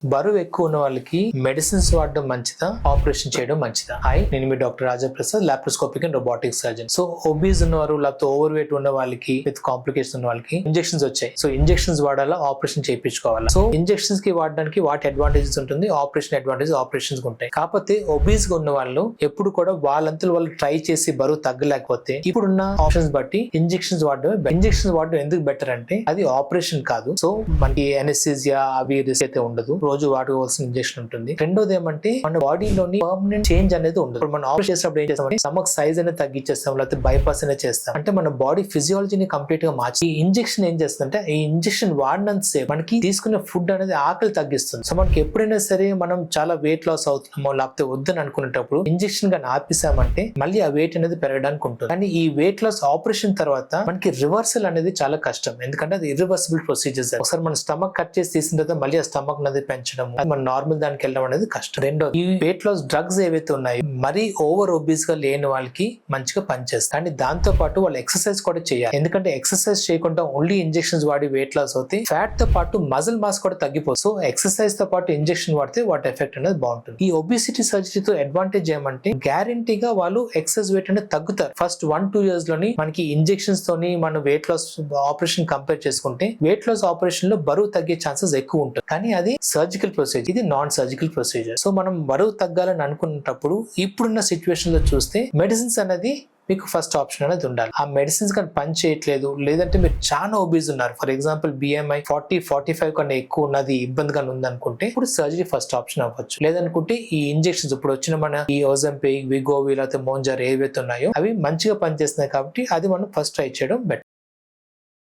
బరువు ఎక్కువ ఉన్న వాళ్ళకి మెడిసిన్స్ వాడడం మంచిదా, ఆపరేషన్ చేయడం మంచిదా? హాయ్, నేను మీ doctor Raja Prasad, laparoscopic and robotic surgeon. So obese ఉన్నవారు లేకపోతే ఓవర్ వెయిట్ ఉన్న వాళ్ళకి విత్ కాంప్లికేషన్ ఉన్న వాళ్ళకి ఇంజెక్షన్స్ వచ్చాయి. సో ఇంజెక్షన్స్ వాడాలా, ఆపరేషన్ చేయించుకోవాలా? సో ఇంజెక్షన్స్ కి వాడడానికి వాటి అడ్వాంటేజెస్ ఉంటుంది, ఆపరేషన్స్ ఉంటాయి. కాకపోతే ఒబీస్ గా ఉన్న వాళ్ళు ఎప్పుడు కూడా వాళ్ళంతా వాళ్ళు ట్రై చేసి బరువు తగ్గలేకపోతే ఇప్పుడున్న ఆప్షన్స్ బట్టి ఇంజెక్షన్స్ వాడడం. ఇంజెక్షన్స్ వాడడం ఎందుకు బెటర్ అంటే అది ఆపరేషన్ కాదు. సో మనకి అనెస్థీసియా అవి రిస్క్ అయితే ఉండదు, రోజు వాడుకోవాల్సిన ఇంజెక్షన్ ఉంటుంది. రెండోది ఏమంటే మన బాడీలోని పర్మనెంట్ చేంజ్ అనేది ఉండదు. ఇప్పుడు మనం ఆపరేషన్ చేసినప్పుడు ఏం చేస్తామంటే స్టమక్ సైజ్ అనేది తగ్గించేస్తాం, లేకపోతే బైపాస్ అనేది చేస్తాం. అంటే మన బాడీ ఫిజియాలజీని కంప్లీట్ గా మార్చి ఈ ఇంజెక్షన్ ఏం చేస్తుందంటే ఈ ఇంజెక్షన్ వాడినంత సేపు మనకి తీసుకునే ఫుడ్ అనేది ఆకలి తగ్గిస్తుంది. సో మనకి ఎప్పుడైనా సరే మనం చాలా వెయిట్ లాస్ అవుతున్నామో లేకపోతే వద్దని అనుకునేటప్పుడు ఇంజెక్షన్ గా ఆపిసామంటే మళ్ళీ ఆ వెయిట్ అనేది పెరగడానికి ఉంటుంది. కానీ ఈ వెయిట్ లాస్ ఆపరేషన్ తర్వాత మనకి రివర్సల్ అనేది చాలా కష్టం, ఎందుకంటే అది ఇర్రివర్సిబుల్ ప్రొసీజర్స్. ఒకసారి మన స్టమక్ కట్ చేసి తీసిన తర్వాత మళ్ళీ ఆ స్టమక్ అనేది పెంచడం, మన నార్మల్ దానికి వెళ్ళడం అనేది కష్టం. రెండో, ఈ వెయిట్ లాస్ డ్రగ్స్ ఏవైతే ఉన్నాయో మరీ ఓవర్ ఒబీస్ గా లేని వాళ్ళకి మంచిగా పనిచేస్తాయి. కానీ దాంతో పాటు వాళ్ళు ఎక్సర్సైజ్ కూడా చేయాలి, ఎందుకంటే ఎక్సర్సైజ్ చేయకుండా ఓన్లీ ఇంజెక్షన్స్ వాడి వెయిట్ లాస్ అవుతే ఫ్యాట్ తో పాటు మజిల్ మాస్ కూడా తగ్గిపోతుంది. సో ఎక్సర్సైజ్ తో పాటు ఇంజెక్షన్ వాడితే వాటి ఎఫెక్ట్ అనేది బాగుంటుంది. ఈ ఒబిసిటీ సర్జరీతో అడ్వాంటేజ్ ఏమంటే గ్యారంటీగా వాళ్ళు ఎక్సెస్ వెయిట్ అనేది తగ్గుతారు. ఫస్ట్ 1-2 years లోని మనకి ఇంజెక్షన్స్ తోని మన వెయిట్ లాస్ ఆపరేషన్ కంపేర్ చేసుకుంటే వెయిట్ లాస్ ఆపరేషన్ లో బరువు తగ్గే ఛాన్సెస్ ఎక్కువ ఉంటుంది. కానీ అది సర్జికల్ ప్రొసీజర్, ఇది నాన్ సర్జికల్ ప్రొసీజర్. సో మనం బరువు తగ్గాలని అనుకున్నప్పుడు ఇప్పుడున్న సిచ్యువేషన్ లో చూస్తే మెడిసిన్స్ అనేది మీకు ఫస్ట్ ఆప్షన్ అనేది ఉండాలి. ఆ మెడిసిన్స్ కానీ పని చేయట్లేదు, లేదంటే మీరు చాలా ఒబీస్ ఉన్నారు, ఫర్ ఎగ్జాంపుల్ BMI 40-45 కన్నా ఎక్కువ ఉన్నది, ఇబ్బందిగా ఉంది అనుకుంటే ఇప్పుడు సర్జరీ ఫస్ట్ ఆప్షన్ అవ్వచ్చు. లేదనుకుంటే ఈ ఇంజెక్షన్స్ ఇప్పుడు వచ్చిన మన ఈ ఓజంపిక్, విగోవి లేకపోతే మోంజార్ ఏవైతే ఉన్నాయో అవి మంచిగా పనిచేస్తున్నాయి కాబట్టి అది మనం ఫస్ట్ ట్రై చేయడం బెటర్.